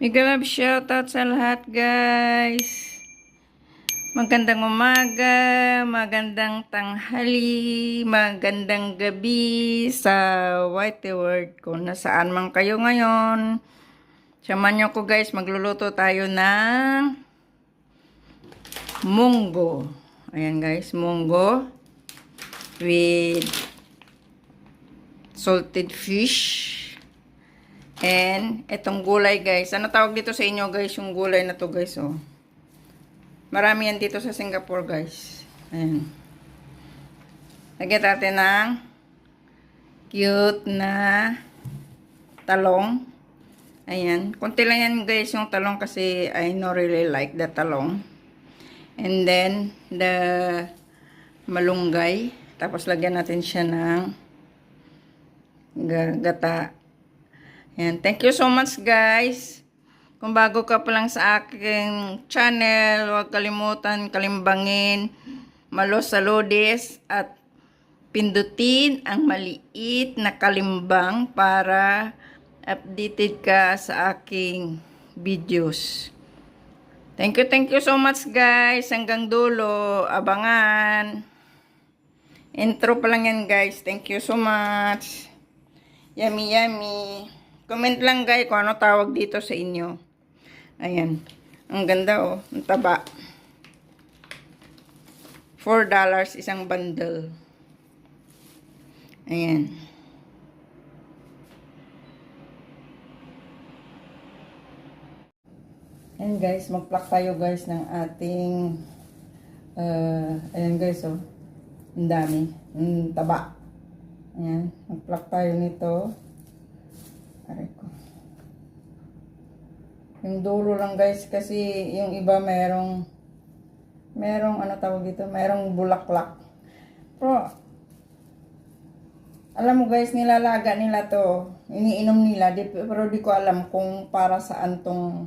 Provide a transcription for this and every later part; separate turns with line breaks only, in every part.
Mega love shoutout sa lahat, guys. Magandang umaga, magandang tanghali, magandang gabi sa White World kung nasaan man kayo ngayon. Samahan niyo ko, guys, magluluto tayo ng munggo. Ayan, guys, munggo with salted fish. And itong gulay, guys. Ano tawag dito sa inyo, guys, yung gulay na to, guys, oh. Marami yan dito sa Singapore, guys. Ayan. Lagyan natin ng cute na talong. Ayan. Kunti lang yan, guys, yung talong kasi I don't really like the talong. And then, the malunggay. Tapos, lagyan natin siya ng gata. Ayan. Thank you so much, guys. Kung bago ka pa lang sa aking channel, huwag kalimutan kalimbangin, malos-salodis at pindutin ang maliit na kalimbang para updated ka sa aking videos. Thank you so much, guys. Hanggang dulo, abangan. Intro pa lang yan, guys. Thank you so much. Yummy, yummy. Comment lang, guys, kung ano tawag dito sa inyo. Ayan. Ang ganda, oh. Ang taba. $4 isang bundle. Ayan. Ayan, guys. Mag-pluck tayo, guys, ng ating ayan, guys, oh. Ang dami. Ang taba. Ayan. Mag-pluck tayo nito. Aray ko. Yung dulo lang, guys, kasi yung iba merong ano tawag dito, merong bulaklak. Pero alam mo, guys, nilalaga nila to, iniinom nila, pero di ko alam kung para saan tong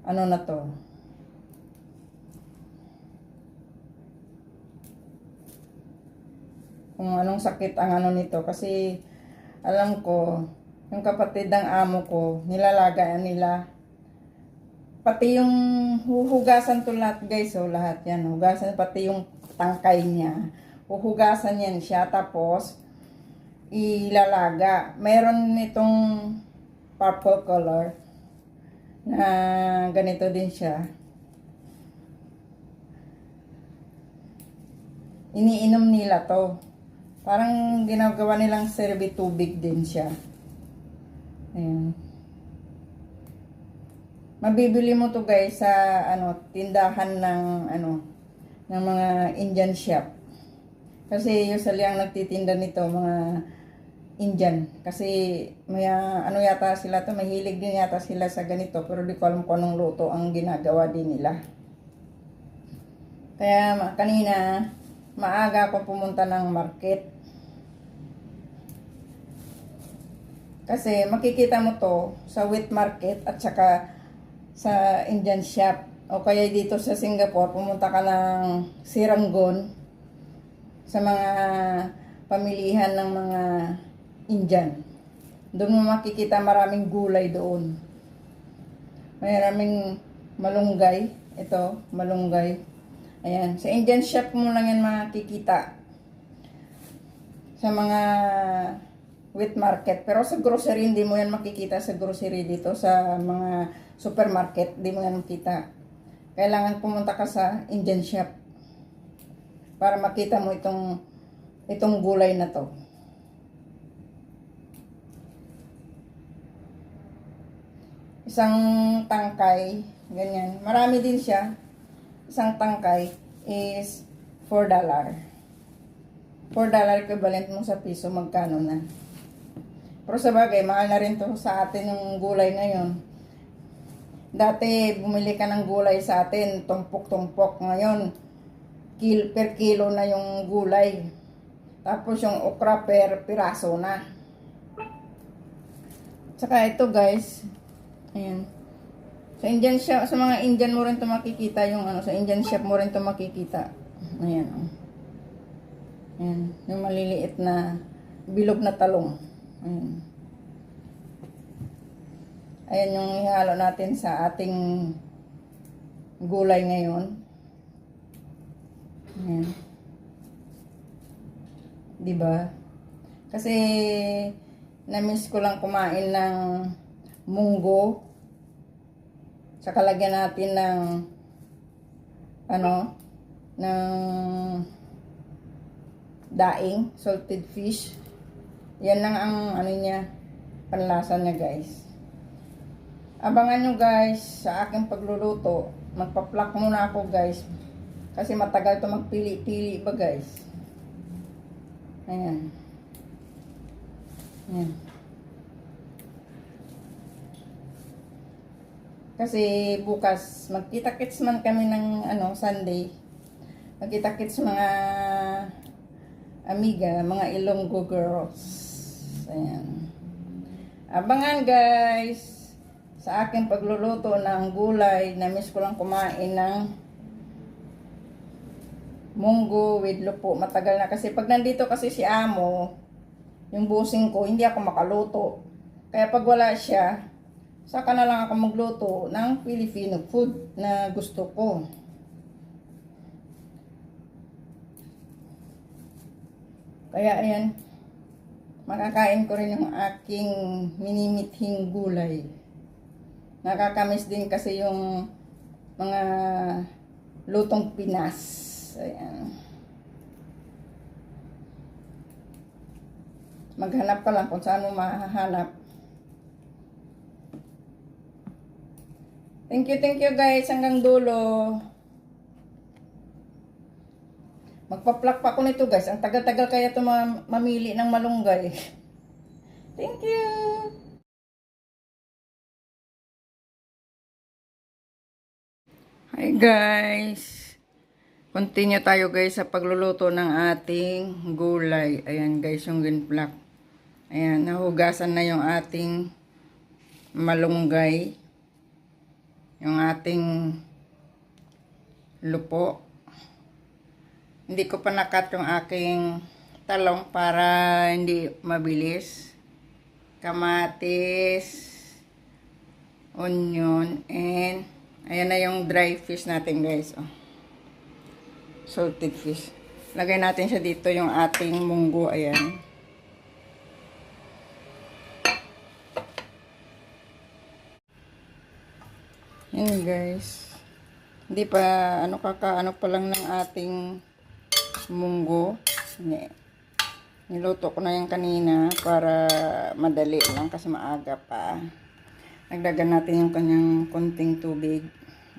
ano na to. Kung anong sakit ang ano nito, kasi alam ko yung kapatid ng amo ko, nilalaga nila. Pati yung huhugasan to lahat, guys, oh, lahat yan. Hugasan, pati yung tangkay niya. Huhugasan yan siya, tapos ilalaga. Meron nitong purple color na ganito din siya. Iniinom nila to. Parang ginagawa nilang serbi tubig din siya. Ayan. Mabibili mo to, guys, sa ano, tindahan ng ano, ng mga Indian shop. Kasi usually ang nagtitinda nito mga Indian. Kasi may ano yata sila to, mahilig din yata sila sa ganito, pero di ko alam kung anong luto ang ginagawa din nila. Kaya kanina maaga ako pumunta ng market. Kasi makikita mo to sa wet market at saka sa Indian shop. O kaya dito sa Singapore, pumunta ka ng Siranggon sa mga pamilihan ng mga Indian. Doon mo makikita maraming gulay doon. Maraming malunggay. Ito, malunggay. Ayan. Sa Indian shop mo lang yan makikita. Sa mga wet market. Pero sa grocery, hindi mo yan makikita sa grocery dito. Sa mga supermarket, hindi mo yan makita. Kailangan pumunta ka sa Indian shop para makita mo itong gulay na to. Isang tangkay, ganyan. Marami din siya. Isang tangkay is $4. $4 equivalent mo sa piso, magkano na. Pero sa bagay, mahal na rin to sa atin yung gulay ngayon. Dati, bumili ka ng gulay sa atin, tumpok-tumpok. Ngayon, per kilo na yung gulay. Tapos yung okra per piraso na. Tsaka ito, guys. Ayan. Sa Indian shop, sa mga Indian mo rin ito makikita yung ano, sa Indian shop mo rin ito makikita. Ayan, oh. Ayan, yung maliliit na bilog na talong. Ayan. Ayan yung ihalo natin sa ating gulay ngayon. Ayan. Diba? Kasi na-miss ko lang kumain ng munggo. Saka lagyan natin ng ng daing, salted fish. Yan lang ang niya, panlasa niya guys. Abangan nyo guys sa aking pagluluto. Magpa-pluck muna ako guys. Kasi matagal to magpili-pili ba guys. Ayan. Ayan. Kasi bukas magkita-kits man kami ng Sunday. Magkita-kits mga amiga, mga Ilonggo girls. Ayan. Abangan guys sa aking pagluluto ng gulay. Na-miss ko lang kumain ng munggo with lupo. Matagal na kasi pag nandito kasi si Amo, yung busing ko, hindi ako makaluto. Kaya pag wala siya, saka na lang ako magluto ng Filipino food na gusto ko. Kaya ayan, makakain ko rin yung aking minimithing gulay. Nakakamiss din kasi yung mga lutong Pinas. Ayan. Maghanap ka lang kung saan mo mahahanap. Thank you guys hanggang dulo. Magpa-pluck pa ako nito guys. Ang tagal-tagal kaya ito mamili ng malunggay. Thank you. Hi guys. Continue tayo guys sa pagluluto ng ating gulay. Ayan guys yung ginplak. Ayan, nahugasan na yung ating malunggay. Yung ating lupo. Hindi ko pa nakat yung aking talong para hindi mabilis. Kamatis, onion, and ayan na yung dry fish natin guys. Oh. Salted fish. Lagay natin siya dito yung ating munggo. Ayan. Yan guys. Hindi pa kakaano pa lang ng ating munggo. Niluto ko na yan kanina para madali lang kasi maaga pa. Nagdagan natin yung kanyang konting tubig.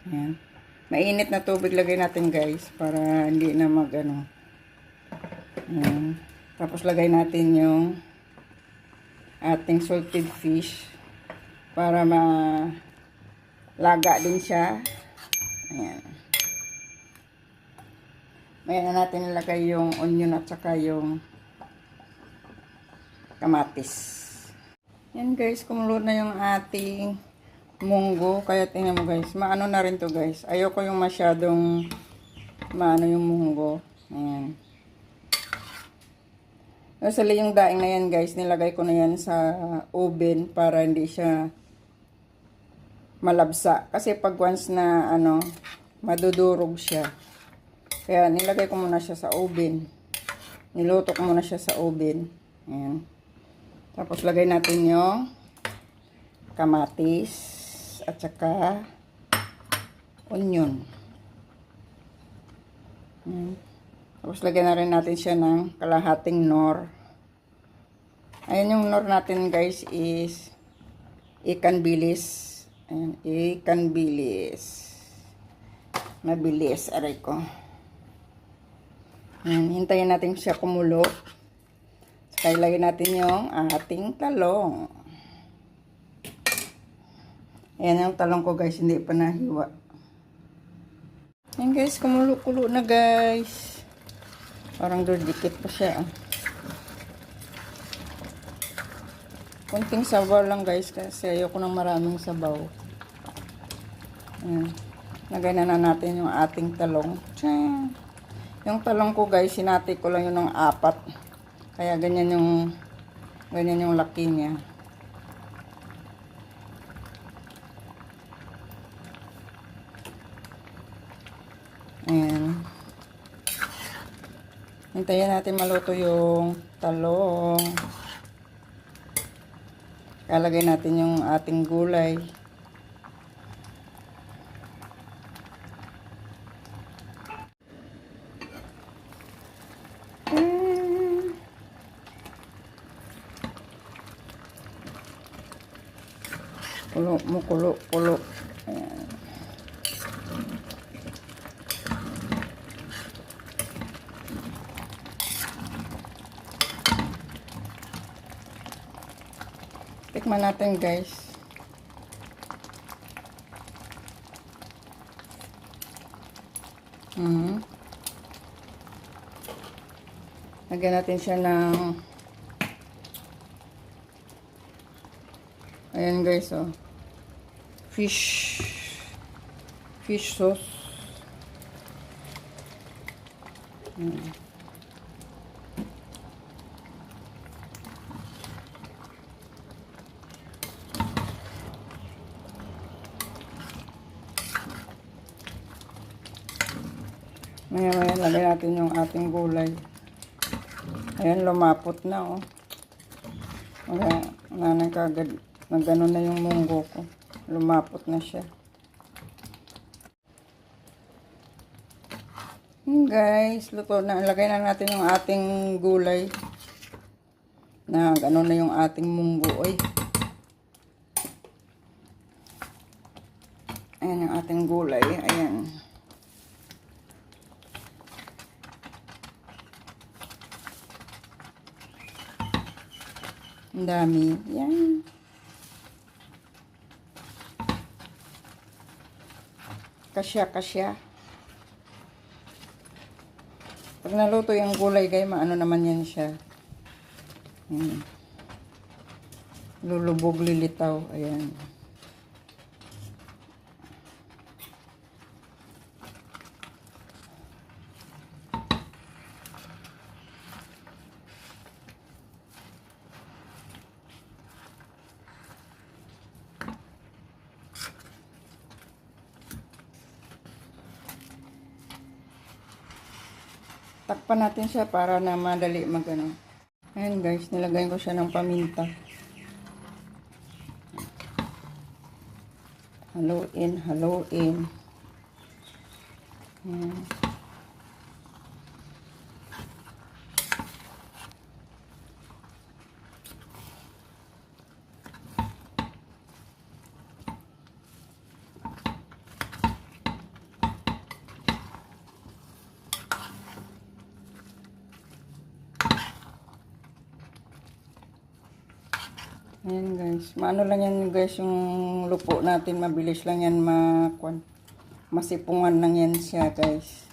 Ayan. Mainit na tubig lagay natin guys para hindi na Ayan. Tapos lagay natin yung ating salted fish para laga din siya. Ayan. Maya na natin ilagay yung onion at saka yung kamatis. Yan guys, kumulo na yung ating munggo. Kaya tingnan mo guys, maano na rin to guys. Ayoko yung masyadong maano yung munggo. Ayan. Kasi yung daing na yan guys, nilagay ko na yan sa oven para hindi siya malabsa. Kasi pag once na madudurog siya. Kaya nilagay ko muna siya sa oven. Niluto ko muna siya sa oven. Ayan. Tapos lagay natin yung kamatis at saka onion. Ayan. Tapos lagyan na rin natin siya ng kalahating nor. Ayan yung nor natin guys is ikan bilis. Ayan, ikan bilis. Mabilis, aray ko. Ayan, hintayin natin siya kumulo. Saka ilagay natin yung ating talong. Ayan yung talong ko guys, hindi pa nahiwa. Ayan guys, kumulo-kulo na guys. Parang dikit pa siya. Konting sabaw lang guys kasi ayoko ng maraming sabaw. Ayan. Lagay na natin yung ating talong. Tiyan. Yung talong ko guys, sinati ko lang yun ng 4. Kaya ganyan yung laki niya. Ayan. Hintayin natin maluto yung talong. Kalagay natin yung ating gulay. Kulo mo, kulo. Ayan. Tikman natin, guys. Lagyan natin siya ng ayan, guys, oh. Fish sauce. Maya lagay natin yung ating gulay. Ayan, lumapot na, oh. Wala na kagad. Nagano na yung munggo ko. Lumapot na siya. Guys, luto na. Lagay na natin yung ating gulay. Gano na yung ating munggo. Oy. Ayan yung ating gulay. Ayan. Ang dami. Yan. Kasya. Pag naluto yung gulay, guys, maano naman yan siya. Lulubog, lilitaw. Ayan. Takpan natin siya para na madali magano. Ayan, guys, nilagay ko siya ng paminta. Haluin. Ayan. Ayan, guys. Maano lang yan, guys, yung lupo natin. Mabilis lang yan masipungan lang yan siya, guys.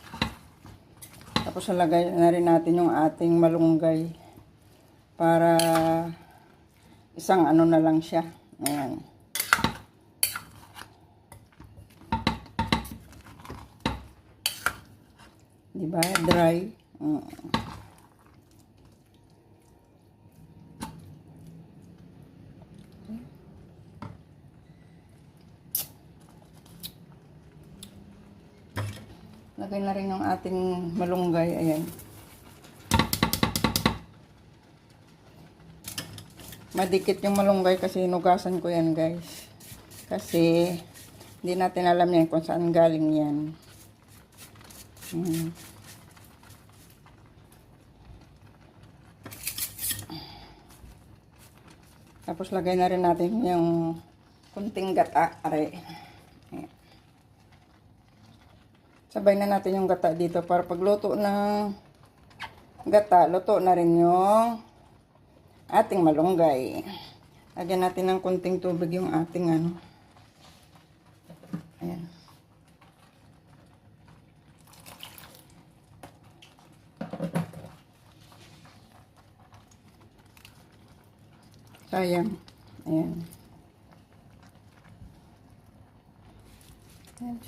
Tapos nalagay na rin natin yung ating malunggay. Para isang ano na lang siya. Ayan. Diba? Dry. Lagay na rin yung ating malunggay. Ayan. Madikit yung malunggay kasi hinugasan ko yan, guys. Kasi hindi natin alam yan kung saan galing yan. Tapos lagay na rin natin yung kunting gata. Ayan. Sabay na natin yung gata dito para pagluto ng gata, luto na rin yung ating malunggay. Lagyan natin ng kunting tubig yung ating ano. Ayan. Sayang. Ayan. Ayan.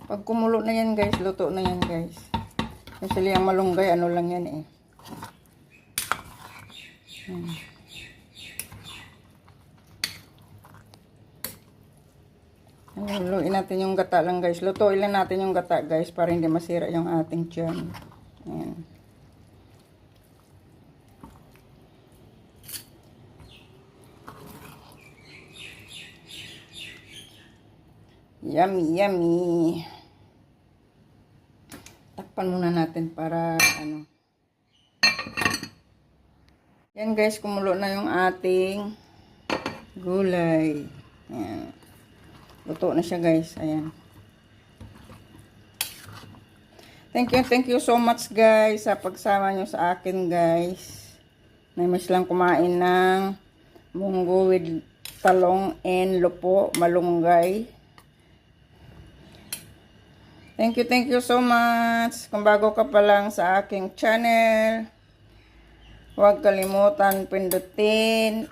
Pag kumulo na yan, guys, luto na yan, guys. Kasi yung malunggay, ano lang yan eh. Luluin natin yung gata lang guys. Lutuin lang natin yung gata guys para hindi masira yung ating tiyan. Ayan. Yummy, yummy. Takpan muna natin para ano. Yan guys, kumulo na yung ating gulay. Ayan. Luto na siya guys. Ayan. Thank you so much guys sa pagsama nyo sa akin guys. Namiss lang kumain ng munggo with talong and lupo, malunggay. Thank you so much. Kung bago ka pa lang sa aking channel, huwag kalimutan pindutin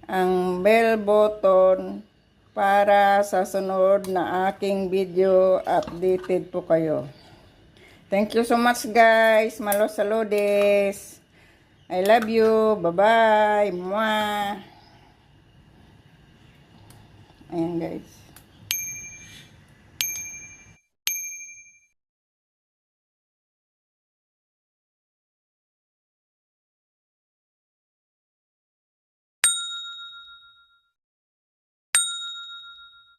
ang bell button para sa sunod na aking video, updated po kayo. Thank you so much guys. Malos saludes. I love you. Bye-bye. Mwah. Ayan guys.